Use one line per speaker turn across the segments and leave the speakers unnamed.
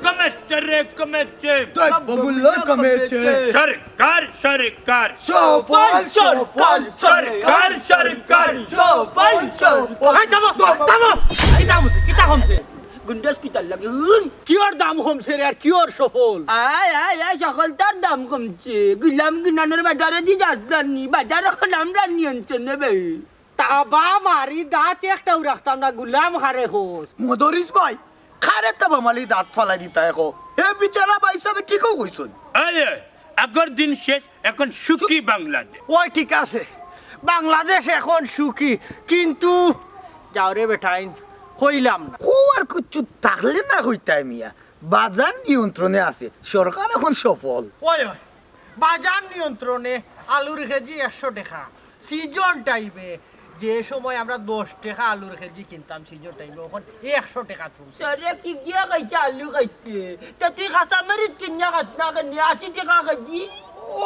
কমেছে
রে কমেছে
দ্রব্যমূল্য কমেছে
সরকার সরকার
সফল সফল
সরকার সরকার
সফল সফল
এই থামো থামো এই দাম কিটা কমছে
গুন্ডাস কি তার লাগে
কিওর দাম কমছে রে আর কিওর সফল
আয় আয় আয় সকল তার দাম কমছে গুলাম গুনানোর বাজারে দি যাচ্ছি বাজার এখন আমরা নিয়ন্ত্রণে বে
তাবা মারি দাঁত একটাও রাখতাম না গুলাম হারে হোস
মদরিস ভাই খারে তাবা মালি দাঁত ফালাই দিতা এখন এ বিচারা ভাই সাহেব ঠিকও কইছন
আরে আগর দিন শেষ এখন সুখী বাংলাদেশ
ওই ঠিক আছে বাংলাদেশ এখন সুখী কিন্তু যাও রে বেটাইন কইলাম না
কোয়ার কুচ্ছু থাকলে না হইতাই মিয়া বাজার নিয়ন্ত্রণে আছে সরকার এখন সফল
ওই ওই বাজার নিয়ন্ত্রণে আলুর কেজি 100 টাকা সিজন টাইমে যে সময় আমরা 10 টাকা আলুর কেজি কিনতাম সিজন টাইমে এখন 100 টাকা তুলছে
সরে কি গিয়া খাইছে আলু খাইছে তা তুই কাঁচা মরিচ কিনা খাত না কেন 80 টাকা কেজি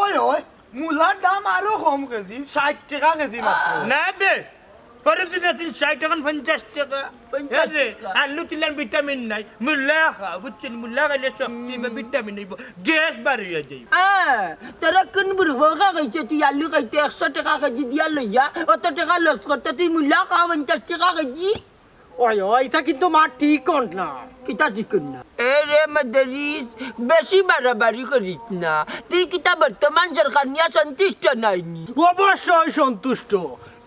ওই ওই মূলার দাম আরো কম কেজি 60 টাকা কেজি মাত্র
না বে পরের দিন আছে 60 টাকা 50 টাকা আরে আলু তিলান ভিটামিন নাই মুল্লা খা বুঝছেন মুল্লা খাইলে শক্তি বা ভিটামিন নেব গ্যাস বাড়িয়ে যাই
তোরা কোন বুড়ো খাইছে তুই আলু খাইতে 100 টাকা কেজি দিয়া লইয়া অত টাকা লস করতে তুই মূল্যা খা 50 টাকা কেজি
ওই ওই এটা কিন্তু মা ঠিক কোন না
কিতা ঠিক না এ রে মাদারিস বেশি বাড়াবাড়ি করিস না তুই কিতা বর্তমান সরকার নিয়ে সন্তুষ্ট নাইনি
অবশ্যই সন্তুষ্ট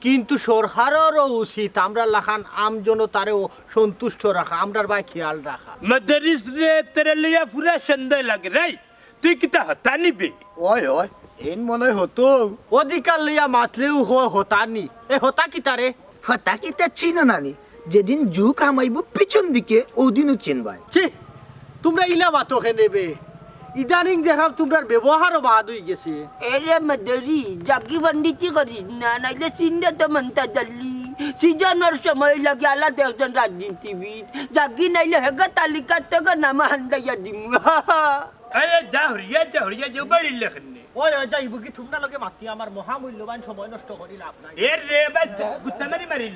কিন্তু সরকারেরও উচিত আমরা লাখান আম জনতারেও সন্তুষ্ট রাখা আমরার ভাই খেয়াল রাখা
মদরিস রে তেরে লিয়া পুরা সন্দেহ লাগে রে তুই কিতা হতা নিবি
ওই ওই এন মনে হতো
অধিকার লইয়া মাতলেও হতানি এ হতা কি তারে
হতা কি তা চিনা নানি যেদিন জু কামাইব পিছন দিকে ওদিনও চিনবাই
ছি তোমরা ইলা মাতকে নেবে ইদানিং দেখাম তোমরার ব্যবহারও বাদ হয়ে গেছে
এরে মাদারি জাগি বন্ডিতি করিস না নাইলে সিন্ডা তো মন্তা জাল্লি সিজনের সময় লাগে আলাদা একজন রাজনীতিবিদ জাগি নাইলে হেগা তালিকার থেকে নাম হান্দাইয়া দিম
আরে যা হরিয়া যে বাড়ি লেখনে
ওই ওই যাইব কি তোমরা লগে মাতি আমার মহামূল্যবান সময় নষ্ট করি লাভ নাই
এর রে বাচ্চা গুত্তা মারিল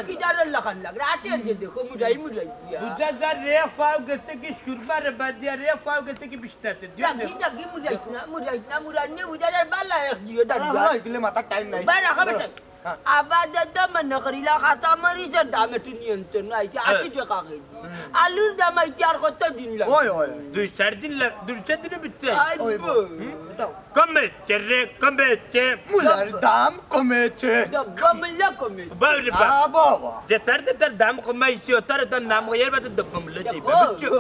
কি জারের লাখান লাগ রাতের যে দেখো মুরাই দিয়া
দুজা রে ফাও গেছে কি সুরবার বাদিয়া রে ফাও গেছে কি বিস্তাতে
জাগি মুরাই না মুরানে উজারের বালা এক দিও দাঁড়িয়া
এগুলো মাথার টাইম নাই
বারা খাবে আবাদত মনে করিলা খাতা মরিচের দাম একটু নিয়ন্ত্রণ আইছে 80 টাকা কেজি আলুর দাম আইছে আর কত দিন লাগে
ওই ওই
2-4 দিন 2-4 দিনের ভিতরে
কমেছে
রে কমেছে
মূলার দাম কমেছে
দবমলা কমে
বাবা
বাবা
যে তার দাম কমাইছে তার নাম হইয়ার বাদ দবমলা দিবে বুঝছো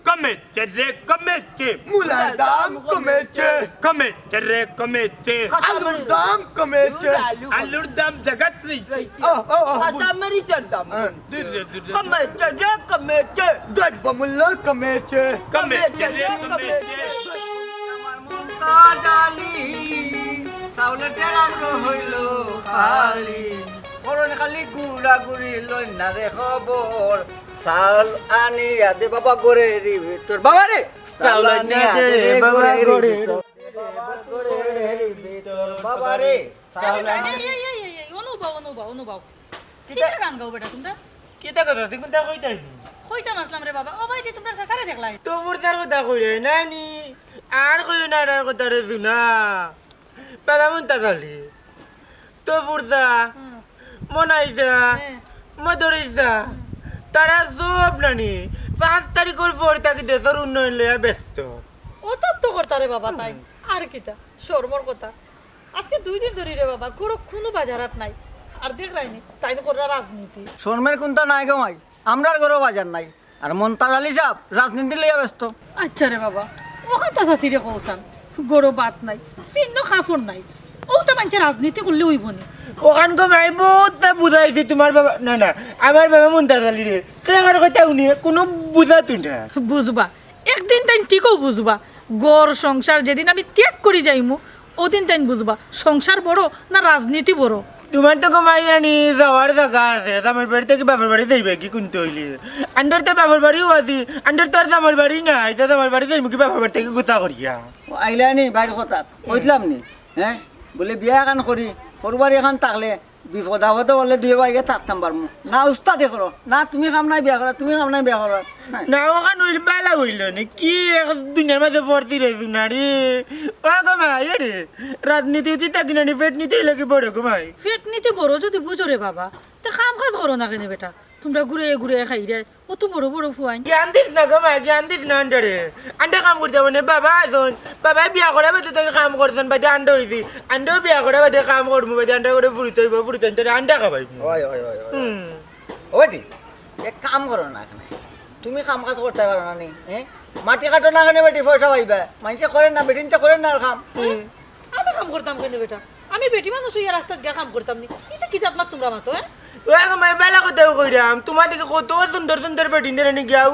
কমেছে রে কমেছে
মূলার দাম কমেছে
রে কমেছে
আলুর দাম কমেছে
আলুর দাম জগৎ রে
খাতা মরিচের দাম
দূরে
কমেছে রে কমেছে
দ্রব্যমূল্য কমেছে
রে কমেছে
ডালি চাউলের টেরাম হইল খালি করণ খালি গুড়া গুড়ি লই না রে খবর চাউল আনি আদে বাবা গড়ে ভিতর বাবা রে চাউল আনি আদে বাবা গড়ে ভিতর বাবা রে
অনুভব কিটা গান গাও বেটা তোমরা
কিটা কথা তুই কোনটা কইতাই
কইতাম আসলাম রে বাবা ও ভাই যে তোমরা সাসারে দেখলাই
তোর তার কথা কই নানি আর কই না আর কথা রে শুনা বাবা মনটা গালি তো বুড়দা মনাইজা মদরিজা তারা সব নানি 5 তারিখের পর তাকে দেশের উন্নয়ন লইয়া ব্যস্ত
ও তো করতা রে বাবা তাই আর কিটা শর্মর কথা আজকে 2 দিন ধরে রে বাবা কোনো বাজারাত নাই আর দেখ রাইনি তাই না করা রাজনীতি
শর্মের কোনটা নাই গমাই আমরার ঘরও বাজার নাই আর মন্তাজ আলী সাহেব রাজনীতি লইয়া ব্যস্ত
আচ্ছা রে বাবা ওখান তা চাষিরে কৌসান গরো বাত নাই ফিন্ন কাপড় নাই ওটা মানছে রাজনীতি করলে হইব নি
ওখান গমাই বহুত বুঝাইছি তোমার বাবা না না আমার বাবা মন্তাজ আলী রে কেনার কথা উনি কোনো বুঝাতুই না
বুঝবা একদিন তাই ঠিকও বুঝবা গড় সংসার যেদিন আমি ত্যাগ করি যাইমু ওদিন তাই বুঝবা সংসার বড় না রাজনীতি বড়
তোমার তো কমাই জানি যাওয়ার জায়গা আছে আমার বাড়ি থেকে বাবার বাড়ি যাইবে কি কোনতে হইলে আন্ডার তো বাবার বাড়িও আছি আন্ডার তো আর আমার বাড়ি না এটা আমার বাড়ি যাইমু কি বাবার বাড়ি থেকে গোতা করিয়া
আইলানি বাইর কথা কইলাম নি হ্যাঁ বলে বিয়া এখন করি সরু বাড়ি এখন থাকলে বিপদ আপদ বললে দুই ভাইকে থাকতাম পারবো না উস্তাদে করো না তুমি কাম নাই বিয়া করো তুমি কাম নাই বিয়া করো
না ওখান হইল বেলা হইল নি কি দুনিয়ার মাঝে ভর্তি রয়েছে না রে ও গমাই রে রাজনীতি থাকি না পেট নিতে লাগে বড় গমাই
পেট নিতে বড় যদি বুঝো রে বাবা তা কাম কাজ করো না কেন বেটা তোমরা ঘুরে ঘুরে খাই রে অত বড় বড় ফুয়াইন
জ্ঞান দিস না গমাই জ্ঞান দিস না আন্ডারে আন্ডা কাম করতে মানে বাবা আসুন বাবা বিয়া করে বাদে তোর কাম করছেন বাদে আন্ডা হইছি আন্ডাও বিয়া করে বাদে কাম করবো বাদে আন্ডা করে ফুরিতে হইব ফুরিতে তোর আন্ডা খাবাই
ওই ওই ওই ওটি এক কাম করো না এখানে তুমি কাম কাজ করতে পারো না নি হ্যাঁ মাটি কাটো না কেন বেটি পয়সা পাইবে মানুষে করেন না বেটিনটা করেন না আর কাম
আমি কাম করতাম কেন বেটা আমি বেটি মানুষ হইয়া রাস্তাত গিয়া কাম করতাম নি এটা কি জাত মাত তোমরা মাতো হ্যাঁ
ও গমাই বেলা কোথাও কইরাম তোমার থেকে কত সুন্দর সুন্দর বেটিন দেন নাকি আউ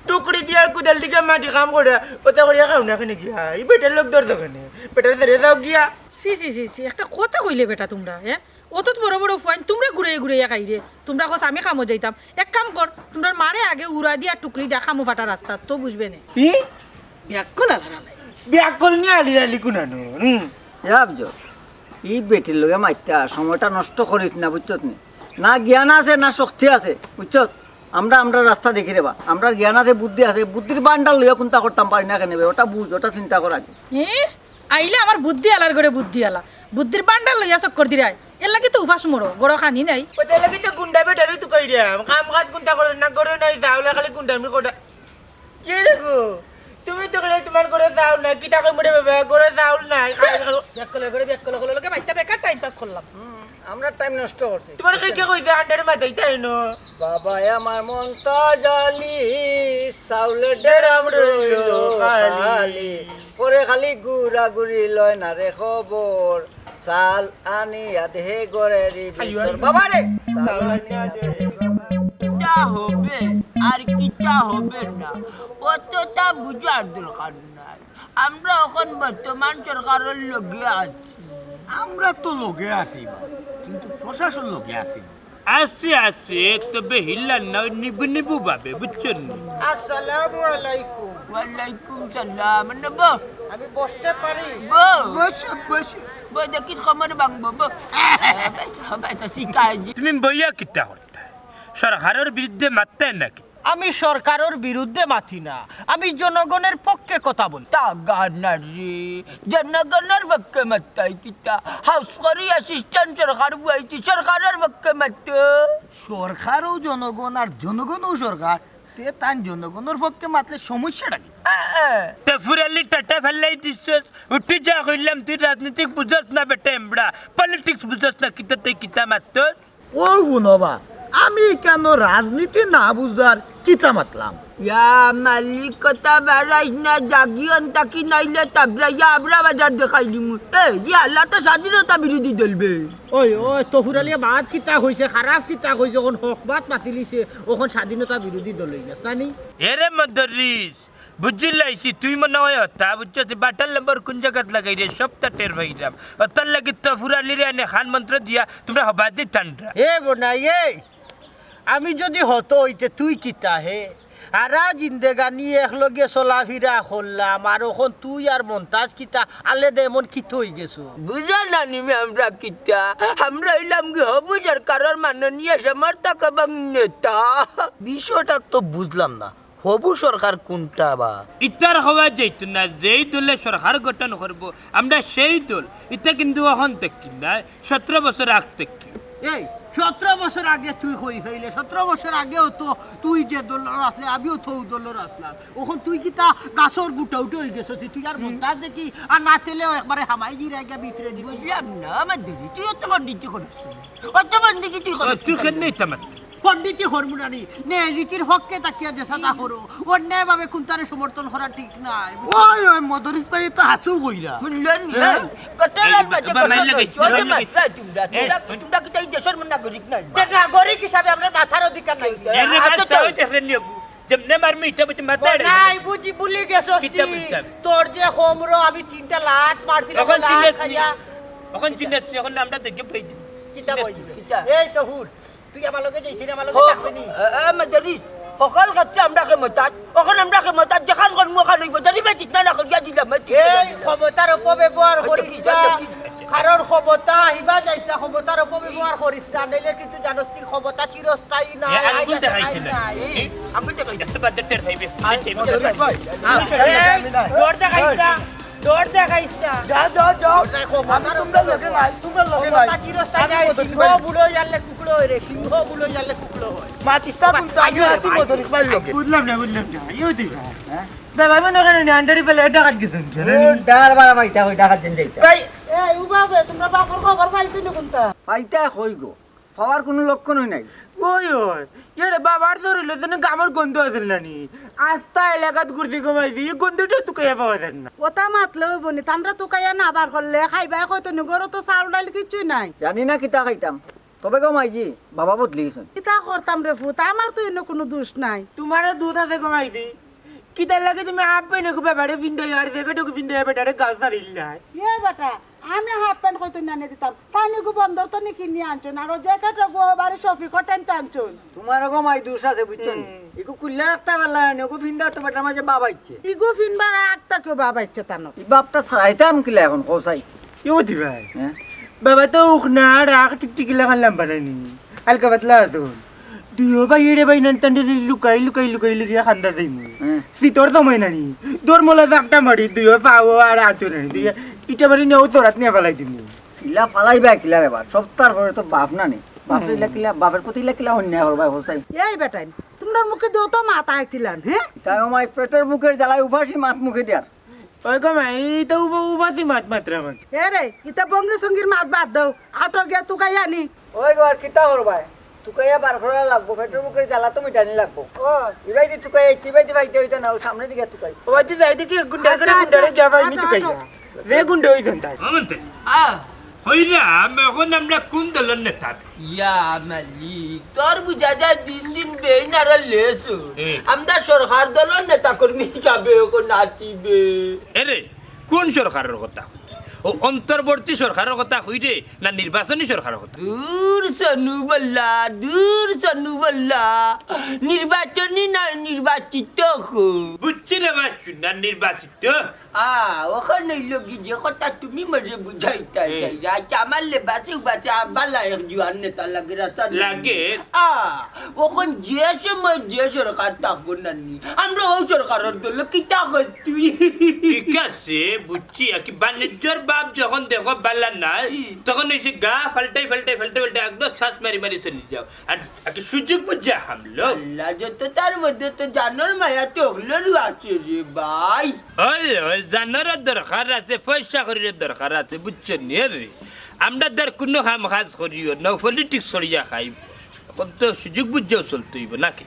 টুকরি দিয়ে কুদাল দিকে মাটি কাম করে ওটা করিয়া খাও না কেন গিয়া এই বেটার লোক দর দোকানে বেটার ধরে যাও গিয়া
সি সি সি সি একটা কথা কইলে বেটা তোমরা হ্যাঁ অত বড় বড় ফুয়াইন তোমরা ঘুরে ঘুরে খাই রে তোমরা কস আমি কামো যাইতাম এক কাম কর তোমরা মারে আগে উড়া দিয়া টুকরি দিয়া খামো ফাটা রাস্তা তো বুঝবে না
ই
ব্যাকল আলাদা নাই
ব্যাকল নিয়ে আলি আলি কুনানো
ভাবছো এই বেটির লোকে মাইতা সময়টা নষ্ট করিস না বুঝছত নি না জ্ঞান আছে না শক্তি আছে বুঝছত আমরা আমরা রাস্তা দেখি রেবা আমরা জ্ঞান আছে বুদ্ধি আছে বুদ্ধির বান্ডাল লইয়া কোনটা করতাম পারি না কেন ওটা বুঝ ওটা চিন্তা করা
আইলে আমার বুদ্ধি আলার করে বুদ্ধি আলা বুদ্ধির বান্ডাল লইয়া চক্কর দিরাই এর লাগি তো উপাস মরো গড় খানি নাই
ওটা লাগি তো গুন্ডা বেটারই তো কই দিয়া কাম কাজ কোনটা করে না করে নাই যাওলে খালি গুন্ডা আমি কোটা কি দেখো তুমি তো করে তোমার করে যাও না কিটা কই মরে বাবা করে যাও না
ব্যাকল করে লোকে মাইতা বেকার টাইম পাস করলাম
আমরা টাইম নষ্ট করছি
তোমার কই কে কইছে আন্ডারে মাথাই তাই নো
বাবা আমার মনটা জালি চাউলের ডেরাম রইল খালি পরে খালি গুড়া গুড়ি লয় না রে খবর চাল আনি আধে গড়ের ভিতর বাবা রে চাল আনি আধে
কিটা হবে আর কিটা হবে না অতটা বুঝার দরকার নাই আমরা এখন বর্তমান সরকারের লগে আছি
আমরা তো লোকে আছি কিন্তু প্রশাসন লোকে আছি
আসছে আসছে তবে হিল্লার না নিবু নিবু ভাবে বুঝছেন
আসসালামু আলাইকুম
ওয়ালাইকুম সালাম নবো
আমি বসতে পারি
বো দেখিস কমর বাংবো বো হবে তো শিকায়
তুমি বইয়া কিটা করতে সরকারের বিরুদ্ধে মারতে নাকি
আমি সরকারের বিরুদ্ধে মাথি না আমি জনগণের পক্ষে কথা বলি
তাগানারি জনগণের পক্ষে মাত্তাই কিতা হাউস করি অ্যাসিস্ট্যান্ট সরকার বুয়াইছি সরকারের পক্ষে মাত্ত
সরকারও জনগণ আর জনগণও সরকার তে তান জনগণের পক্ষে মাতলে সমস্যাটা কি
তফুরালি টাটা ফেলাই দিচ্ছ উঠি যা কইলাম তুই রাজনীতিক বুঝস না বেটা এমড়া পলিটিক্স বুঝস না কিতা তুই কিতা মাত্র
ও গুনবা আমি কেন রাজনীতি না বুঝার কিতা মাতলাম
ইয়া মালিকতা বাড়াই না জাগিয়ন তাকি নাইলে তাবরা ইয়া আবরা বাজার দেখাই দিমু ইয়া আল্লাহ তো স্বাধীনতা বিরোধী দলবে
ওই ওই তফুর আলিয়া বাদ কিতা হইছে খারাপ কিতা হইছে যখন হক বাদ মাতিলিছে ওখন স্বাধীনতা বিরোধী দল হই গেছ নানি
এরে মদরিস বুঝিলাইছি তুই মনে হয় হতা বুঝছিস বাটাল নম্বর কোন জায়গাত লাগাই রে সবটা টের পাইলাম ওতার লাগি তফুরালি রে এনে খান মন্ত্র দিয়া তোমরা হবাদি ঠান্ডা
এ বনাই এ আমি যদি হতো হইতে তুই কিতা হে আরা জিন্দেগানি একলগে চলাফিরা করলাম আর ওখন তুই আর মন্তাজ কিতা আলে দে এমন কিত হই গেছো
বুঝা না নিমে আমরা কিতা আমরা হইলাম কি হবু সরকারের মাননীয় সমর্থক এবং নেতা
বিষয়টা তো বুঝলাম না হবু সরকার কোনটা বা
ইতার হওয়া যাইত না যেই দলে সরকার গঠন করব আমরা সেই দল ইটা কিন্তু এখন দেখি না 17 বছর আগ থেকে
এই 17 বছর আগে তুই কই হইলে 17 বছর আগেও তো তুই যে দলর আসলে আমিও তো দলর আসলাম ওখন তুই কিতা গাছর বুটা উঠে হই গেছিস তুই আর মন্তাজ দেখি আর না তেলেও একবারে হামাই জিরা গিয়া ভিতরে দিবি
বুঝলাম না আমার দিদি তুই অত পন্ডিতি করিস অত পন্ডিতি তুই করিস
তুই কেন ইটা
পন্ডিতি হরমুনানি নে রিকির হককে তাকিয়া যে সাদা করো অন্যায় ভাবে কুন্তারে সমর্থন করা ঠিক নাই
ওই ওই মদরিস ভাই তো হাসু কইরা
শুনলেন কটালাল বাজে কথা তোমরা কি তাই দেশের নাগরিক নাই
নাগরিক হিসাবে আমরা মাথার অধিকার নাই
এরে বাচ্চা হইতে রেনিও যেমনে মারমি ইটা বচে মাথায়
নাই বুঝি ভুলি গেছস তোর যে হোমরো আমি 3টা লাত মারছিলাম লাত খাইয়া
এখন চিন্তা এখন আমরা দেখে পাই
কিতা কই এই তো হুর তুই আমার লগে যাইছিস আমার লগে থাকবি
মাদারি সকল ক্ষেত্রে আমরা ক্ষমতা ওখানে আমরা ক্ষমতা যেখান কোন মুখ হইব যদি ভাই ঠিক না করিয়া দিলাম
এই ক্ষমতার অপব্যবহার করিস না কারণ ক্ষমতা আহিবা যাইতা ক্ষমতার অপব্যবহার করিস না নাইলে কিন্তু জানোস কি ক্ষমতা চিরস্থায়ী না
আঙ্গুল দেখাইছে না আঙ্গুল দেখাইছে বাজেটের ভাইবে
দৌড় দেখাইস না দৌড় দেখাইস না
ক্ষমতা চিরস্থায়ী নাই সিংহ বুলো জানলে কুকুড়ো হয় রে সিংহ বুলো জানলে কুকুড়ো হয়
বুঝলাম না ইউ দিবা বাবা মনে করেন আন্ডারি ফেলে ডাকাত গেছেন
ডার বাড়া পাইতা কই ডাকাত দিন যাইতা
এই উবাবে তোমরা বাপর খবর পাইছো না কোনটা
পাইতা কই গো পাওয়ার কোনো লক্ষণই নাই
ওই এরে বাবার ধরিল তেন গামর গন্ধ আছে নানি আস্তা এলাকাত ঘুরতে ঘুমাইছি এই গন্ধটা তো কে পাওয়া যায় না
ওটা মাতলে বনি তান্ডা তো কাইয়া না বার করলে খাইবা কইতো নগর তো চাউল ডাল কিছুই নাই
জানি না কিতা খাইতাম তবে গো মাইজি বাবা বদলি গেছেন
কিতা করতাম রে ফুত আমার তো এনে কোনো দোষ নাই
তোমার দুধ আছে ঘুমাইছি কিতা লাগে তুমি আপে নাকি বাবারে ফিন্দে আর দেখে তো ফিন্দে বেটারে গাছ ছাড়িল না
এ বেটা আমি হাফ প্যান্ট কইতো নানে দিতাম তানি গো বন্দর তো নিকি নিয়ে আনছন আর জ্যাকেট গো বাড়ি সফি কটেন আনছন
তোমার গো মাই দোষ আছে বুঝছেন ইকু কুল্লা রাখতে পারলা না ওগো ফিন্দা তো বেটার মাঝে বাবা ইচ্ছে
ইগো ফিনবার একটা কেউ বাবা ইচ্ছে তানো
এই বাপটা ছাড়াইতাম কিলা এখন কোসাই
ইউ দিবা
হ্যাঁ
বাবা তো উখনা রাখ টিকটিকি লাগান লাম্বানি আলকা পাতলা তো দুইও ভাই এড়ে ভাই নান তান্ডে লুকাই লুকিয়ে খান্দা দিমু শীতর সময় নানি তোর মোলা জাপটা মারি দুইও পাও আর আতো নানি দুই ইটা বাড়ি নেও তোরাত নিয়ে ফেলাই দিমু
কিলা ফালাইবা কিলা রে বাপ সপ্তাহ পরে তো বাপ না নে বাপের কিলা বাপের প্রতি কিলা অন্যায় হল ভাই হোসাই
এই বেটাই তোমরা মুখে দেও তো মাথা কিলান হ্যাঁ
তাই মাই পেটের মুখের জ্বালাই উভাসি মাত মুখে দিয়ার
ওই গমাই তো উবাতি মাত মাত্রা মাত
এ রে ইতা বঙ্গি সঙ্গীর মাত বাদ দাও আটো গিয়া তুকাই আনি
ওই গো আর কিতা হল ভাই তুকাইয়া বার করা লাগবো পেটের মুখের জ্বালা তো মিটানি লাগবো ও ইবাই দি তুকাই চিবাই দি ভাইতে হইতা না সামনে দিকে তুকাই
ওবাতি যাই দেখি গুন্ডারে যাবাই নি তো কাইয়া রে গুন্ডা হইছেন তাই
আমন্তে হইরা এখন আমরা কোন দলের নেতা
ইয়া মালিক তোর বুঝা যায় দিন দিন বেইনার লেছো আমরা সরকার দলের নেতা কর্মী হিসাবে ওকে নাচিবে
এরে কোন সরকারের কথা ও অন্তর্বর্তী সরকারের কথা কইরে না নির্বাচনী সরকারের কথা
দূর সনুবল্লা নির্বাচনী না নির্বাচিত
বুঝছি রে বাসুনা নির্বাচিত
ওখানে লোকি যে কথা তুমি মজে বুঝাইতা চাই আচ্ছা আমার লেবাসে বাচ্চা আব্বালা এক জুয়ান নেতা লাগে রাস্তা
লাগে
ওখান যে সময় যে সরকার থাকবো নানি আমরা ওই সরকারের দল কিতা তুই
ঠিক আছে বুঝছি আর কি বাণিজ্যর বাপ যখন দেখো বালা নাই তখন এসে গা ফাল্টাই একদম শ্বাস মারি চলে যাও আর সুযোগ বুঝা হামলো
আল্লাহ যত তার মধ্যে তো জানোর মায়া তো ওগুলোরও আছে রে ভাই
ওই জানার দরকার আছে পয়সা করির দরকার আছে বুঝছো নি রে আমরা তার কোনো কাম কাজ করিও না পলিটিক্স করিয়া খাই এখন তো সুযোগ বুঝাও চলতে হইব নাকি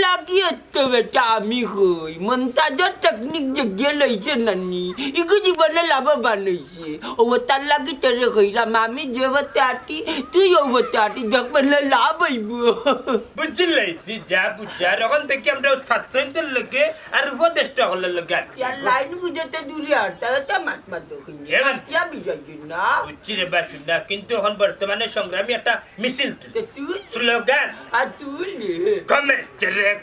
লাগি তো বেটা আমি হই মন্তাজর টেকনিক জগিয়ে লইছে নানি ইগু জীবনে লাভবান হইছে ও তার লাগি তেরে কইরা মামি যে বতে আটি তুই ও বতে আটি দেখবেন লাভ হইব
বুঝলাইছি যা বুঝার এখন থেকে আমরা ছাত্রদের লোকে আর উপদেষ্টা হলে লোকে
ইয়ার লাইন বুঝতে দূরে আটটা তা মাত
এবার
কিয়া বিজয় না
বুঝছি রে বাসুনা কিন্তু এখন বর্তমানে সংগ্রামী একটা মিছিল
তুই
slogan
আতুলি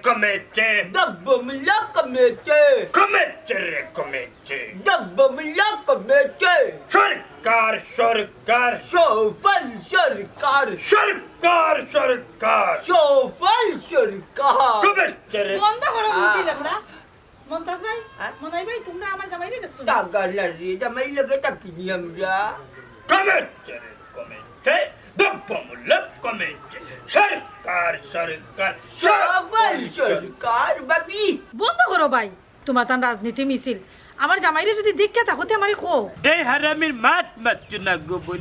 Commettere,
Dabbo mila comete Dabbo mila comete
Sorkar
Shofol Sorkar Shofol Sorkar
Commettere
বন্ধ করো বুঝি লাগলা মন্তাজ ভাই মনাই ভাই তোমরা আমার জামাইরে দেখছো
Tagala রে জামাই লাগে তাকিনি আমরা
Commettere Doppomulap commente Sorkar
Shofol Sorkar babi
বন্ধ করো ভাই তোমার তান রাজনীতি মিছিল আমার জামাইরে যদি দেখে তাহতে আমারে কো
এই হারামির মাত না গো বোন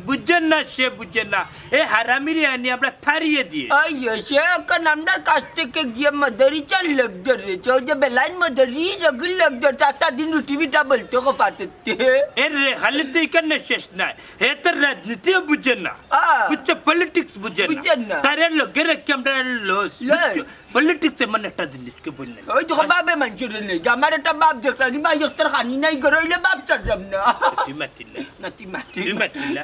বুঝছেন না সে বুঝছেন না এই হারামির আনি আমরা থারিয়ে দিয়ে
আইয়ো সে কান আমদার কাছ থেকে গিয়ে মাদারি চাল লাগ ধরে যে বেলাইন মাদারি জগল লাগ ধরে চারটা দিন টিভিটা বলতে কো পাতে
এর খালি তো এখানে শেষ নাই হে তার রাজনীতিও বুঝেন না বুঝছে পলিটিক্স বুঝেন না তারে লোকের আমরা লস পলিটিক্স মানে একটা জিনিসকে বললেন
ওই তো বাবে মানছুর নেই আমার একটা বাপ দেখলা নি ভাই একটা খানি নাই গরইলে বাপ চড়ম না
তিমাতিলা
না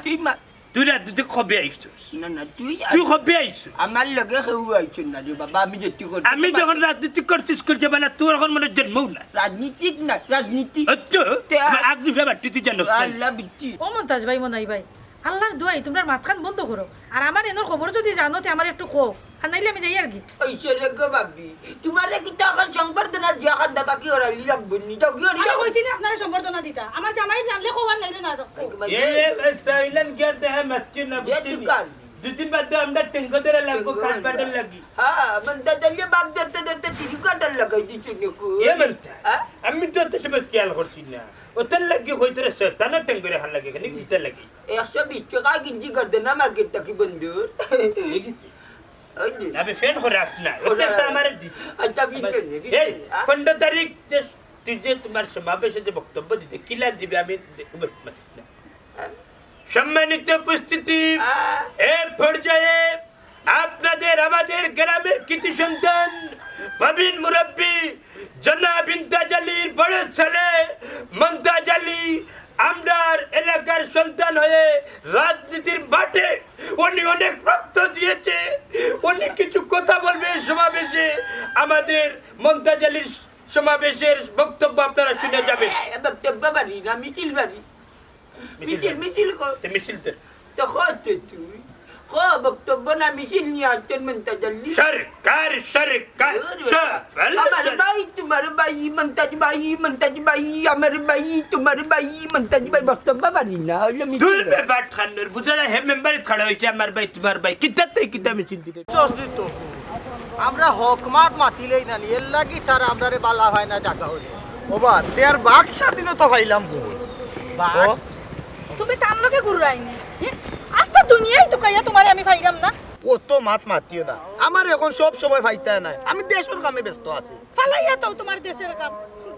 তিমা
তুই রাজনীতি কবে আইছিস
না না তুই
তুই কবে আইছিস
আমার লগে কেউ আইছো না রে বাবা আমি যেটি করতে
আমি যখন রাজনীতি করছিস করতে মানে তোর এখন মনে জন্মও না
রাজনীতিক না রাজনীতি
আচ্ছা আগ দিবে বাট তুই জানো
আল্লাহ বিচ্ছি
ও মন্তাজ ভাই মনাই ভাই আল্লাহর দোয়াই তোমরা মাথান বন্ধ করো আর আমার এনোর খবর যদি জানো তে আমার একটু কো আর নাইলে আমি যাই আর কি
ওইসে রে গো বাবি তোমারে কি তো এখন সংবর্ধনা দিয়া খান্দা তাকি ওরাইলি লাগবে নি তো কি
আমি কইছি না আপনারা সম্বর্ধনা দিতা আমার জামাই জানলে কোয়ার নাইলে না
এ সাইলেন্ট গেট হে মস্তি না
যে দোকান
দুদিন বাদে আমরা টেঙ্গোদের লাগবো কাজ বাদল লাগি
হ্যাঁ মন্তা দলে বাপ ধরতে ধরতে তিরি কাটার লাগাই দিছো নাকো
এ মন্তা আমি তো তো সব খেয়াল করছি না ওটার লাগি হইতে রে শয়তান টেঙ্গরে হাল লাগে কেন কিটা লাগি
120 টাকা গিঞ্জি করতে না মার্কেট তাকি বন্ধু
আমি ফেন করে আসনা ওটা তো আমার দি
আচ্ছা বিলে
এই 15 তারিখ তুই যে তোমার সমাবেশে যে বক্তব্য দিতে কিলা দিবে আমি সম্মানিত উপস্থিতি এই পর্যায়ে আপনাদের আমাদের গ্রামের কৃতি সন্তান প্রবীণ মুরব্বী জনাব ইমতাজ আলীর বড় ছেলে মমতাজ আলী আমরার এলাকার সন্তান হয়ে রাজনীতির মাঠে উনি অনেক রক্ত দিয়েছে উনি কিছু কথা বলবে সমাবেশে আমাদের মমতাজ আলীর সমাবেশের বক্তব্য আপনারা শুনে যাবেন
বক্তব্য বাড়ি না মিছিল বাড়ি মিছিল কো
মিছিল
তো হচ্ছে তুই বক্তব্য না মিছিল নিয়ে আসতেন মন্তাজাল্লি
সরকার সরকার
আমার ভাই তোমার ভাই মন্তাজ ভাই আমার ভাই তোমার ভাই মন্তাজ ভাই বক্তব্য বাড়ি না হলে
দূর বাট খানের বুঝলা হে মেম্বার খড়া হইছে আমার ভাই তোমার ভাই কিতাতে কিতা মিছিল দিতে
তো আমরা হকমাত মাতিলেই না এর লাগি তার আমরারে বালা হয় না জায়গা হইলো
ওবা তের বাক স্বাধীনতা পাইলাম খুব
বাক
তুমি তার লগে ঘুরাইনি আস্তা দুনিয়াই তো কাইয়া তোমারে আমি পাইরাম না
ও তো মাত মাতিও না আমার এখন সব সময় ফাইতে নাই আমি দেশের কামে ব্যস্ত আছি
ফালাইয়া তো তোমার দেশের কাম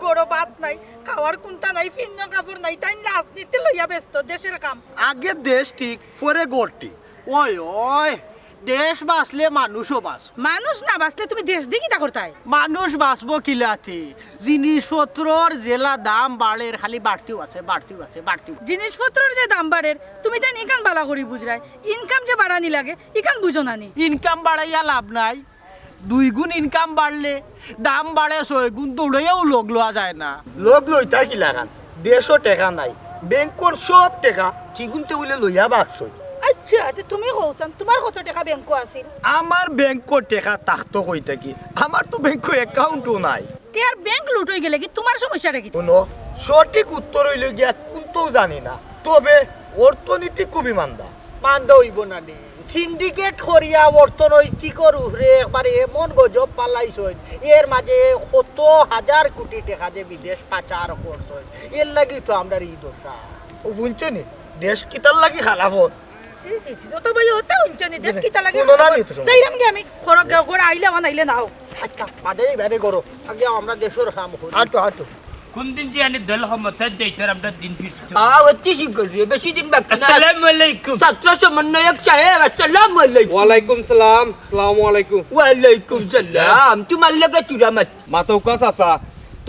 গড় ভাত নাই খাওয়ার কুন্তা নাই ফিন্ন কাপড় নাই তাই রাজনীতি লইয়া ব্যস্ত দেশের কাম
আগে দেশ ঠিক পরে গড় ঠিক
ওই ওই দেশ বাঁচলে মানুষও বাঁচ
মানুষ না বাঁচলে তুমি দেশ দিয়ে কিটা করতাই
মানুষ বাঁচবো কিলাতে জিনিসপত্রর জেলা দাম বাড়ের খালি বাড়তিও আছে
জিনিসপত্রের যে দাম বাড়ের তুমি তাই ইকান বালা করি বুঝরাই ইনকাম যে বাড়ানি লাগে ইকান বুঝো না নি
ইনকাম বাড়াইয়া লাভ নাই 2 গুণ ইনকাম বাড়লে দাম বাড়ে 6 গুণ দৌড়াইয়াও লোক লওয়া যায় না
লোক লইতা কি লাগান দেশও টেকা নাই ব্যাংকর সব টেকা চিগুনতে বলে লইয়া বাকছ
আচ্ছা তুমি কওছান তোমার কত টাকা ব্যাংক আছিল
আমার ব্যাংকর টেকা তাকতো কই থাকি আমার তো ব্যাংক অ্যাকাউন্টও নাই
তের ব্যাংক লুট হয়ে গেলে কি তোমার সমস্যাটা কি
কোনো সঠিক উত্তর হইল গিয়া কোনটাও জানি না তবে অর্থনীতি খুবই মান্দা
হইব না নি সিন্ডিকেট করিয়া অর্থনৈতিকর উপরে একবারে এমন গজব পালাইছই এর মাঝে কত হাজার কোটি টাকা যে বিদেশ পাচার করছই এর লাগি তো আমরা এই দশা
ও বুঝছো নি দেশ কিতার লাগি খারাপ হত
যত ভাই ওটা উঞ্চানি দেশ কিটা লাগে
কোনো না নিতে
যাইরাম গে আমি খরক গড় আইলে বানাইলে নাও
আচ্ছা মাঝে বাইরে করো আগে আমরা দেশের কাম করি
হাঁটো
কোন দিন যে আনি দল ক্ষমতায় যাইতার আমরা দিন ফিরছি
অতি শীঘ্র বেশি দিন বাকি না
আসসালামু আলাইকুম
ছাত্র সমন্বয়ক সাহেব আসসালামু আলাইকুম
ওয়ালাইকুম সালাম আসসালামু আলাইকুম
ওয়ালাইকুম সালাম তোমার লগে চুরামাত
মাতৌকা চাচা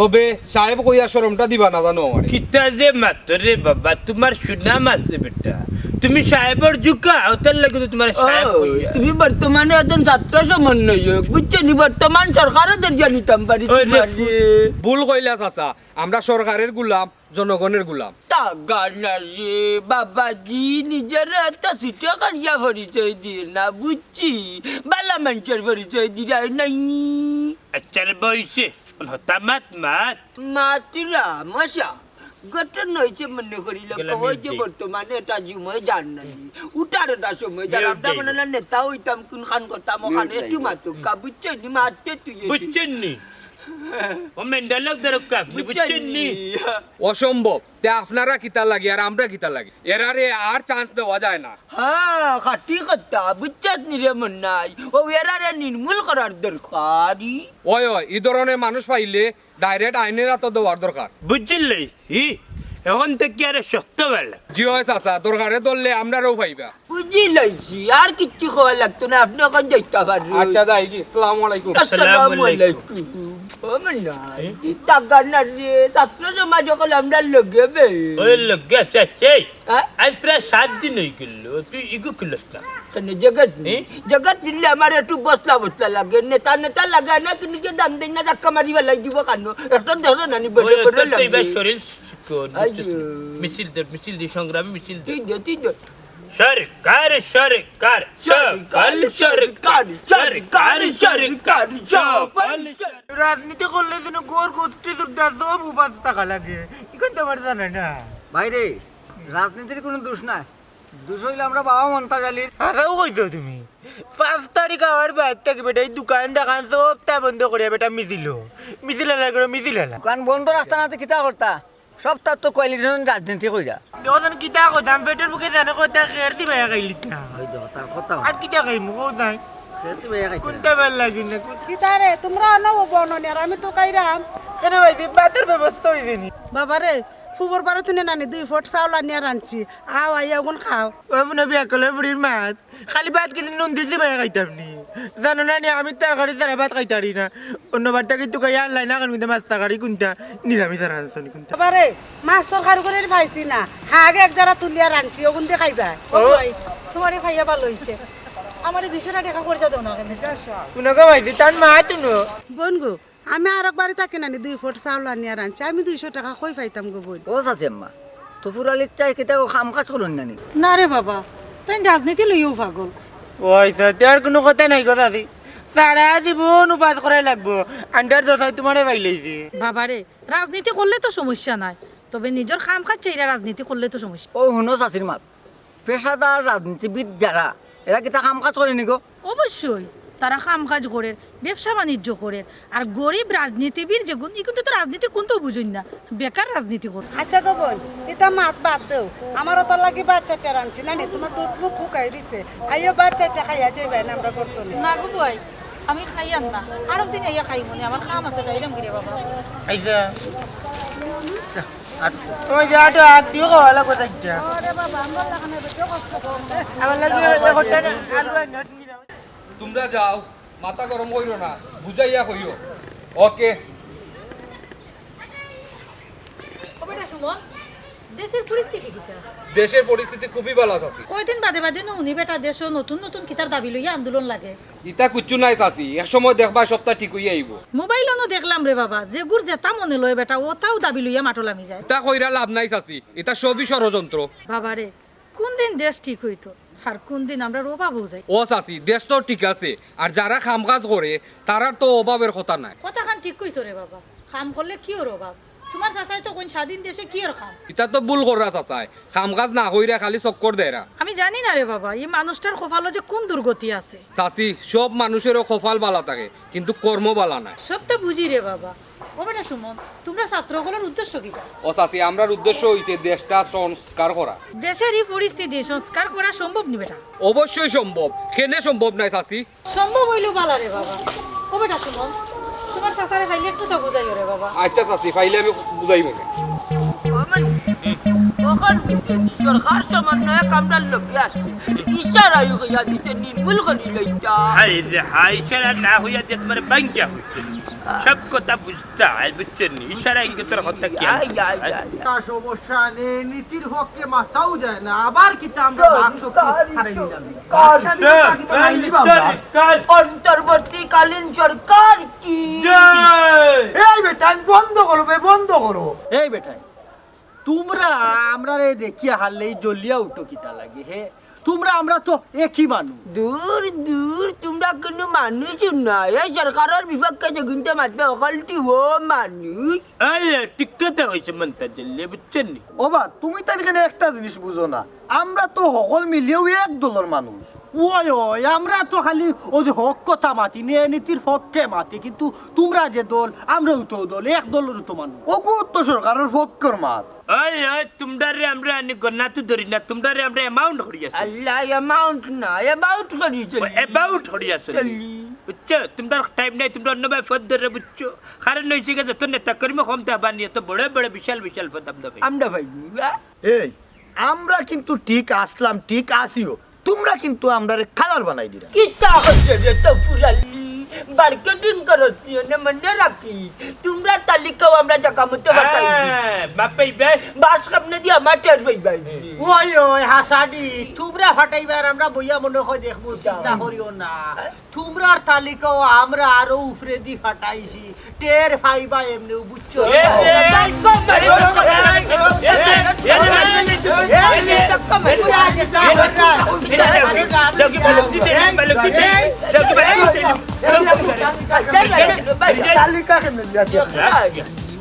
তবে সাহেব কইয়া শরমটা দিবা না জানো আমার
কিতা যে মাতরে বাবা তোমার সুনাম আছে বেটা তুমি সাহেবের জুকা ওটার লাগে তো তোমার সাহেব কইয়া
তুমি বর্তমানে একজন ছাত্র সমন্বয়ক বুঝছেন বর্তমান সরকারের দরজা নিতাম পারি
ভুল কইলা চাচা আমরা সরকারের গুলাম জনগণের গুলাম
টাকা রে বাবাজি নিজের একটা সিটা কারিয়া পরিচয় দিয়ে না বুঝছি বালা মানুষের পরিচয় দিয়ে নাই
আচ্ছা রে বইছে হতামাত মাত
মাতুরা মশা গঠন হয়েছে মনে করিল কই যে বর্তমানে এটা জুময় জান নাই উঠার এটা সময় যারা আমরা মনে নেতা হইতাম কোন খান করতাম ওখানে একটু মাতুকা বুঝছেন নি মারতে তুই
বুঝছেন নি ও মেন্ডালক দরকার বুঝছেন নি
অসম্ভব তে আপনারা কিতা লাগে আর আমরা কিতা লাগে এরারে আর চান্স দেওয়া যায় না
হ্যাঁ খাটি কথা বুঝছেন নি রে মন নাই ও এরারে নির্মূল করার দরকারি
ওই এই ধরনের মানুষ পাইলে ডাইরেক্ট আইনের হাতে দেওয়ার দরকার
বুঝলি এখন থেকে আর সত্য বেলা
জি হয় চাচা দরকারে ধরলে আমরাও পাইবা
বুঝি লইছি আর কিচ্ছু খাওয়া লাগতো না আপনি ওখানে যাইতে পারেন
আচ্ছা যাই কি আসসালামু আলাইকুম
আসসালামু আলাইকুম ও মান্না টাকা না রে ছাত্র সমাজ সকল আমরা লগে বে
ওই লগে আছে
হ্যাঁ?
আজ প্রায় 7 দিন হয়ে গেল তুই ইগু খুলস না
কেন জগৎ ফিরলে আমার একটু বসলা লাগে নেতা লাগা না কিন্তু যে দাম দেয় না ধাক্কা মারি বেলাই দিব কান্ন একটা ধরো নানি বড় বড় লাগে
এবার শরীর
আইয়ো।
মিছিল দি সংগ্রামী মিছিল দি
তুই যা
সরকার সরকার সফল সরকার সরকার সরকার সফল
রাজনীতি করলে যেন গোর গোষ্ঠী দুর্দান্ত উপাস টাকা লাগে কি করতে পারে জানে না
বাইরে রাজনীতির কোনো দোষ নাই দোষ হইলে আমরা বাবা মমতাজ আলীর
আগাও কইছো তুমি 5 তারিখ আবার বাদ থেকে বেটা এই দোকান দেখান সব তা বন্ধ করিয়া বেটা মিছিল লাগে মিছিল হলা
দোকান বন্ধ রাস্তা নাতে কিতা করতা সব তার তো কোয়ালিশন রাজনীতি কইরা
যখন কিতা কইতাম পেটের মুখে জানে কইতা খের দি ভাইয়া খাইলি না
ওই দেখো তার কথা
আর কিতা খাইমু কও নাই
সেটি ভাইয়া খাইছে
কোনটা ভাল লাগি না
কিতারে তোমরা অনব বননিয়ার আমি তো কাইরাম
কেন ভাই দি বাতের ব্যবস্থা হইছে নি
বাবারে ফুবর বারো তুনে নানি 2 ফুট চাউল আনিয়া রাঁধছি আও আইয়া ওগুন খাও
আপনি বিয়া করলে বুড়ির মাত খালি ভাত খেলে নুন দিতে ভাইয়া খাইতাম নি জানো না নি আমি তরকারি ছাড়া ভাত খাইতারি না অন্য বারটা কিন্তু খাই আনলাই না কারণ মাছ তরকারি কোনটা নিরামিষ রাঁধছনি কোনটা
বাবারে মাছ তরকারি করে পাইছি না হাগে এক জারা তুলিয়া রাঁধছি ওগুন দিয়ে খাইবা তোমারই খাইয়া ভালো হইছে আমারে 200 টাকা খরচা দাও না কেন
কোনকে ভাই দি তার মা তুনো
বোন গো আমি আর একবারই তাকে নানি 2 ফুট চাউল আনিয়া রাঁধছি আমি 200 টাকা কই পাইতাম গো বোন
ও সাথে আম্মা তফুর আলীর চাই কিতা খাম কাজ করুন নানি
না রে বাবা তাই রাজনীতি লইও পাগল
ওই সাথে আর কোনো কথা নাই কথা দি সারা জীবন উপাস করাই লাগবো আন্ডার দশাই তোমারে পাইলেইছে
বাবারে রাজনীতি করলে তো সমস্যা নাই তবে নিজের খাম খাচ্ছে এরা রাজনীতি করলে তো সমস্যা
ও হুনো চাষির মাত পেশাদার রাজনীতিবিদ যারা এরা কিতা কাম কাজ করে নিগো
অবশ্যই তারা কাম কাজ করে ব্যবসা বাণিজ্য করে আর গরিব রাজনীতিবিদ যেগুন কিন্তু তো রাজনীতি কোনটাও বুঝুন না বেকার রাজনীতি করে আচ্ছা গো বোন এটা মাত বাদ দেও আমারও তো লাগি বাচ্চাটা রাঁধছি না নি তোমার টুটলু ফুকাই দিছে আইও বাচ্চাটা খাইয়া যাইবে না আমরা করতে না গো ভাই আমি খাইয়ান না আরো দিন আইয়া খাই মনে আমার কাম আছে যাইলাম গিরে বাবা
আইসা ওই যে আটো আগ দিও খাওয়ালা কথা যা
আরে বাবা আমরা লাগানে বেটো কষ্ট
আমার লাগে হটা না আলু আর নট নিরা
তোমরা যাও মাথা গরম কইরো না বুঝাইয়া কইও ওকে
ওবেটা সুমন দেশের পরিস্থিতি কিটা
দেশের পরিস্থিতি খুবই ভালো আছে
কয়দিন বাদে বাদে উনি বেটা দেশ নতুন নতুন কিতার দাবি লইয়া আন্দোলন লাগে
ইতা কুচ্ছু নাই চাচি এক সময় দেখবা সপ্তাহ ঠিক হইয়া আইব
মোবাইলনো দেখলাম রে বাবা যে গুর যেতা মনে লয় বেটা ওটাও দাবি লইয়া মাটলামি যায়
ইতা কইরা লাভ নাই চাচি ইতা সবই ষড়যন্ত্র
বাবা রে কোন দিন দেশ ঠিক হইতো আর কোন দিন আমরা অভাব হয়ে যাই
ও চাচি দেশ তো ঠিক আছে আর যারা কাম কাজ করে তারার তো অভাবের কথা নাই
কথা খান ঠিক কইতো রে বাবা কাম করলে কি ওর অভাব তোমার চাচাই তো কোন স্বাধীন দেশে কি ওর খাম
ইতা তো ভুল করা চাচাই কাম কাজ না কইরা খালি চক্কর দেয়রা
আমি জানি না রে বাবা এই মানুষটার কপালে যে কোন দুর্গতি আছে
চাচি সব মানুষেরও কপাল বালা থাকে কিন্তু কর্ম বালা নাই
সব তো বুঝি রে বাবা ও বেটা সুমন তোমরা ছাত্রগুলোর উদ্দেশ্য কি
ও চাচি আমরার উদ্দেশ্য হইছে দেশটা সংস্কার করা
দেশের এই পরিস্থিতি সংস্কার করা সম্ভব নি বেটা
অবশ্যই সম্ভব কেনে সম্ভব নাই চাচি
সম্ভব হইলেও বালা রে বাবা ও বেটা সুমন তোমার চাচারে খাইলে একটু তো বুঝাইও রে বাবা
আচ্ছা চাচি ফাইলে আমি বুঝাইব
সরকার সমন্বয়ে কামরার লোকে আছে ইশারা হইয়া দিতে নির্মূল করি লইতা
হাই রে হাই ইশারা না হইয়া যে তোমার বাঙ্গা হইছে সব কথা বুঝতা বুঝছেন ইশারা ইঙ্গিত তোর কথা কি
সমস্যা নেই নীতির হককে মাথাও যায় না আবার কিতা আমরা বাক্স হারাই নিলাম
অন্তর্বর্তীকালীন সরকার কি
এই বেটা বন্ধ করো বে বন্ধ করো
এই বেটাই তোমরা আমরা রে দেখিয়া হারলেই জ্বলিয়া উঠো কিতা লাগে হে তোমরা আমরা তো একই মানুষ
দূর দূর তোমরা কোনো মানুষ না এই সরকারের বিপক্ষে যেগুনতে মাতবে অকলটি ও মানুষ
আরে ঠিক কথা হইছে মনটা জেলে বুঝছেন
ও বা তুমি তার এখানে একটা জিনিস বুঝো না আমরা তো সকল মিলিয়েও এক দলের মানুষ
ওই ওই আমরা তো খালি ওই যে হক কথা মাতি নিয়ে নীতির পক্ষে মাতি কিন্তু তোমরা যে দল আমরাও তো দল এক দলের তো মানুষ
ওকু তো সরকারের পক্ষের মাত
ওই ওই তোমরারে আমরা আনি গন্না তো ধরি না তোমরারে আমরা অ্যামাউন্ট হরিয়াছি
আল্লাহ অ্যামাউন্ট না অ্যাবাউট করিছে
অ্যাবাউট হরিয়াছি বুঝছো তোমরা টাইম নাই তোমরা অন্য ভাই ফদ ধরে বুঝছো কারণ হইছে গেছে তো নেতা কর্মী ক্ষমতা বানিয়ে তো বড় বড় বিশাল বিশাল পদ আমরা
আমরা ভাই
এই আমরা কিন্তু ঠিক আসলাম ঠিক আসিও তোমরা কিন্তু আমরা খালার বানাই দিলা
কিতা হচ্ছে রে তফুর আলী মার্কেটিং করছি না মনে রাখি তোমরা তালিকাও আমরা জায়গা মতো বাটাই
বাপাই ভাই
বাস কামনে দিয়ে আমার টের পাইবাই
ওই ওই হাসাডি তোমরা ফাটাইবার আমরা বইয়া মনে হয় দেখবো চিন্তা করিও না তোমরার তালিকাও আমরা আরো উপরে দি ফাটাইছি টের ফাইবা এমনি বুঝছো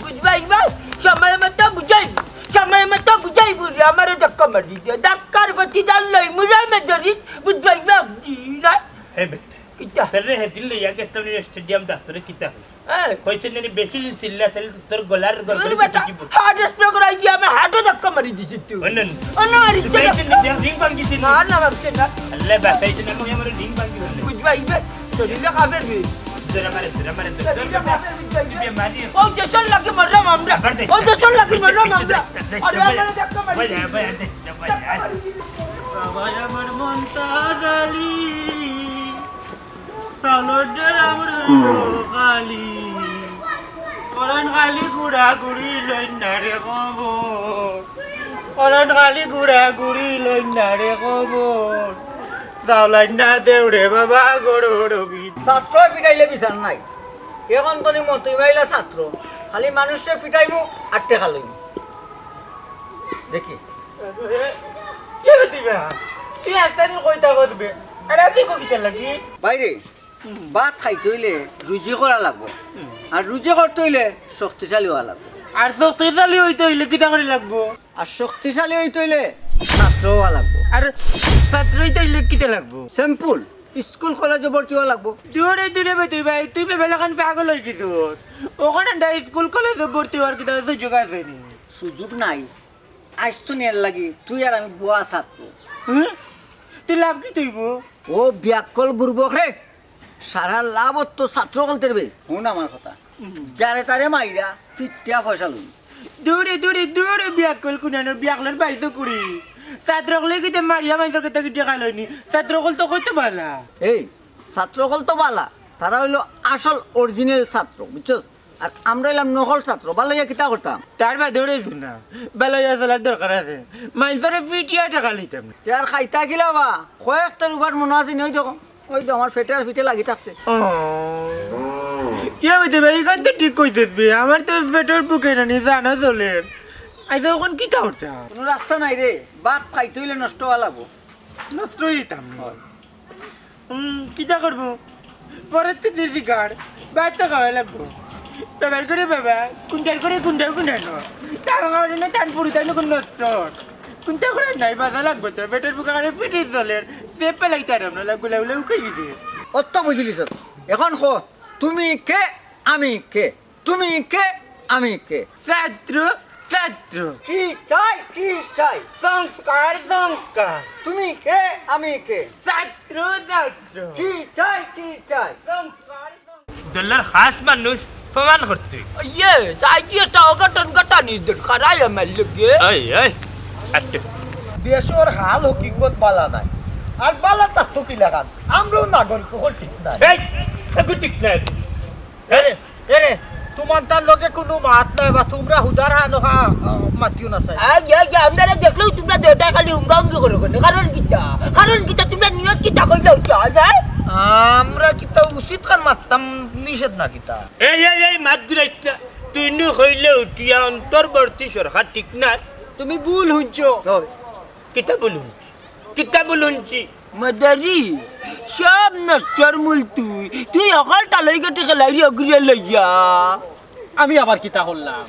বুঝবাই বা সময় মতো বুঝাই সময় মতো বুঝাই বুঝে আমার ধাক্কা মারি দিয়ে ধাক্কার প্রতি জান লই মুজার মে ধরি বুঝবাই বা না
হে বেটা
কিতা
তেরে হে দিল ইয়াকে তুমি স্টেডিয়াম দাস্তরে কিতা কইছে নে বেশি দিন সিল্লা তাহলে তোর গলার গড়গড়ি কি বল
হার্ট স্প্রে করাই দিয়ে আমি হার্টে ধাক্কা মারি দিছি তুই
অনন
অন্য মারি
রিং ভাঙ্গি দিন
না না ভাবছে না
আল্লাহ বাতাই দিন আমি আমার রিং ভাঙ্গি বল
বুঝবাই বা শরীরে খাবের বে
জরা মারে মারি
ও দেশন লাগে মরলাম আমরা ও দেশন লাগে মরলাম আমরা আরে আমার ধাক্কা মারি
ভাই
বাবা আমার মনটা জালি তালডের আমরা খালি করন খালি গুড়া গুড়ি লই না রে খবর করন খালি গুড়া গুড়ি লই না রে খবর যাওলাই না দেউরে বাবা গড়বি
ছাত্র ফিটাইলে বিচার নাই এখন তো মতই মাইলা ছাত্র খালি মানুষে ফিটাইমু আর টেকা লইম দেখি
কে দিবা তুই একটা দিন কইতা করবে আরে তুই কইতে লাগি
বাইরে ভাত খাইতে হইলে রুজি করা লাগবো আর রুজি করতে হইলে শক্তিশালী হওয়া লাগবো
আর শক্তিশালী হইতে হইলে কিতা করে লাগবো
আর শক্তিশালী হইতে হইলে ছাত্র হওয়া লাগবো
আর ছাত্র হইতে হইলে কিতা লাগবো
সিম্পল স্কুল কলেজে ভর্তি হওয়া লাগবো
দূরে দূরে তুই ভাই তুই বেলাখান পাগল হয়ে গেছ ওখানে স্কুল কলেজে ভর্তি হওয়ার কিতা সুযোগ আছে নি
সুযোগ নাই আজ তো নিয়ে লাগি তুই আর আমি বুয়া ছাত্র
তুই লাভ কি তুইব
ও ব্যাকল বুর্বক রে সারা লাভ তো ছাত্র কলতে রে শুন আমার কথা যারে তারে মাইরা ফিটিয়া পয়সা লই
দূরে দূরে দূরে বিয়া কল কুনানোর বিয়া কলের বাইতো কুড়ি ছাত্র কলে কিতে মারিয়া মাইতর কথা কি টাকা লইনি ছাত্র কল তো কইতে পারলা
এই ছাত্র কল তো বালা তারা হইলো আসল অরিজিনাল ছাত্র বুঝছস আর আমরা হইলাম নকল ছাত্র ভালো ইয়া কিতা করতাম
তার বা দৌড়েছি না বেলাইয়া চলার দরকার আছে মাইতরে ফিটিয়া টাকা লইতাম না
আর খাইতা গিলা বা কয়েকটার উপর মনে আছে ওই তো আমার ফেটে আর ফিটে লাগি থাকছে
ইয়ে হইতে ভাই এখান তো ঠিক কইতে দিবি আমার তো পেটের বুকে না জানা চলের আই তো এখন কিতা করতাম
কোনো রাস্তা নাই রে ভাত খাইতে হইলে নষ্ট হওয়া লাগবো
নষ্ট হইতাম কিতা করবো পরের তো দেশি কার্ড ভাত তো খাওয়া লাগবো ব্যবহার করে বাবা কুন্টার করে কুন্টার তার কারণে না টান পুরি তাই কোন নষ্ট কুন্টা করে নাই বাধা লাগবে তো পেটের বুকে কারণে পিটির চলের চেপ পেলাইতে আর আমরা লাগবে লাগলে উঠে গেছে
অত বুঝলিস এখন খো তুমি কে আমি কে তুমি কে আমি কে
ছাত্র ছাত্র
কি চাই
সংস্কার সংস্কার
তুমি কে আমি কে
ছাত্র ছাত্র
কি চাই
সংস্কার
ডলার খাস মানুষ প্রমাণ করতে
ইয়ে চাই কি একটা অঘটন ঘটানি দরকার আই আমার লগে
এই আচ্ছা
দেশের হাল হকিকত বালা নাই আর বালা তার তো কি লাগান আমরাও নাগরিক হল ঠিক নাই
এই এগু ঠিক না
এরে তোমার তার লগে কোনো মাত নাই বা তোমরা হুদার হানো মাতিও না চাই
আপনারা দেখলেও তোমরা দেউটা খালি উঙ্গাউঙ্গি করো কারণ কিতা তোমরা নিয়ত কিতা কইলে যায়
আমরা কিতা উচিত কান মারতাম নিষেধ না কিতা
এই মাত গুলাইতা তুই নু হইলে উঠিয়া অন্তর্বর্তী সরকার ঠিক না
তুমি ভুল হুঁচো
কিতা বলুনছি
মাদারি সব নষ্টর মূল তুই অকলটা লই গেটে খেলাই অগ্রিয়া লইয়া
আমি আবার কিতা করলাম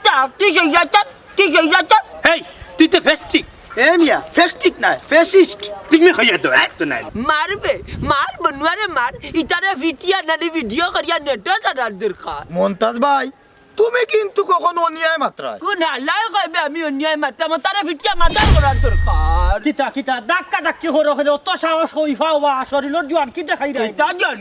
চাপ তুই সেই যাচ্ছ
এই তুই তো ফেস্টিক
এ মিয়া ফেস্টিক নাই ফেসিস্ট
তুমি হইয়া তো এত নাই
মার বনুয়ারে মার ইতারে ভিডিও নানি ভিডিও করিয়া নেট জানার দরকার
মন্তাজ ভাই তুমি কিন্তু কখনো অন্যায় মাত্রায়
কোন হালাই কইবে আমি অন্যায় মাত্রা আমার তারা ফিটিয়া মাথা করার দরকার
কিতা কিতা ধাক্কা ধাক্কি করে ওখানে অত সাহস হই ফাওয়া শরীরের জোয়ান কি দেখাই রে
কিতা জান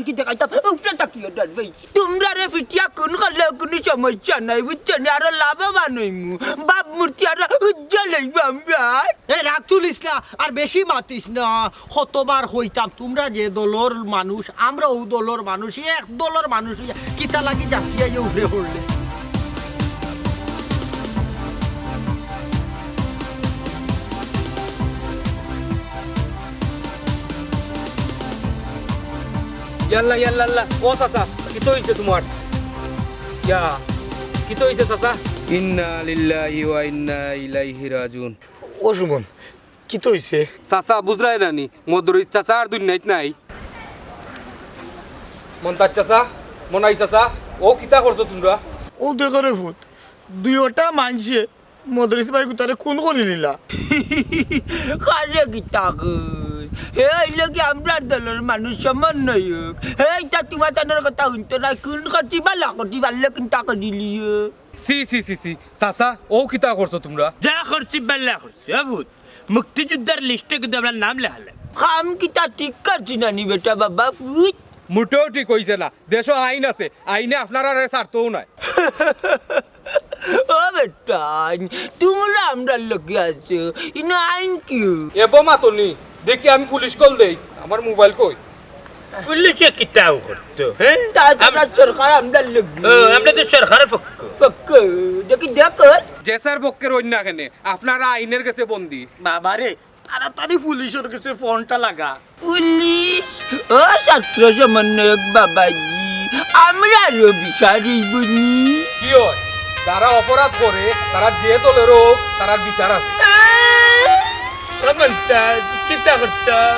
কি দেখাইতাম উপরে তাকিয়ে ডালবে তোমরা রে ফিটিয়া কোন করলে কোনো সমস্যা নাই বুঝছেন আর লাভবান হইমু বাপ মূর্তি আর উজ্জ্বল হইব আমরা
এই রাগ তুলিস না আর বেশি মাতিস না কতবার হইতাম তোমরা যে দলর মানুষ আমরা ও দলর মানুষ এক দলর মানুষ কিতা লাগি যাচ্ছিয়া উঠে পড়লে
ইয়াল্লা ইয়াল্লা আল্লাহ ও চাচা কি তো হইছে তোমার ইয়া কি তো হইছে চাচা ইন্না লিল্লাহি ওয়া ইন্না ইলাইহি রাজিউন
ও সুমন কি তো হইছে
চাচা বুঝরাই নানি মদরি চাচা আর দুনিয়াত নাই মন্তাজ চাচা মনাই চাচা ও কিতা করছো তোমরা
ও দেখো রে ভূত দুইটা মানছে মদরিস ভাই তারে কোন কোনি নিলা
কারে গীতা এই লোকে আমরা দলের মানুষ সমন্বয়ক এইটা তোমার তাদের কথা শুনতো না কোন করছি বালা করছি বাল্য কিন্তু টাকা দিলিয়ে
সি সি সি সি চাচা ও কিতা করছো তোমরা
যা করছি বেলা করছি বুঝ মুক্তিযোদ্ধার লিস্টে কিন্তু আমরা নাম লেখালে
কাম কিতা ঠিক করছি না নি বেটা বাবা ফুট
মোটেও ঠিক হইছে না দেশ আইন আছে আইনে আপনারা স্বার্থও নাই
ও বেটা তোমরা আমরা লোকে আছো ইনো আইন কি
এবো মাতনি দেখি আমি পুলিশ কল দেই আমার মোবাইল কই
পুলিশে কিতাও করতো হ্যাঁ
তাছাড়া সরকার আমরা লোক
আমরা তো সরকারের পক্ষ
দেখি দেখ
জেসার পক্ষের অন্য কেনে আপনারা আইনের কাছে বন্দি
বাবারে তাড়াতাড়ি পুলিশের কাছে ফোনটা লাগা
পুলিশ ও ছাত্র সমন্বয়ক বাবাজি আমরা আরো বিচারি বুনি
কি হয় যারা অপরাধ করে তারা যে দলের হোক তার বিচার আছে
কিতা করতাম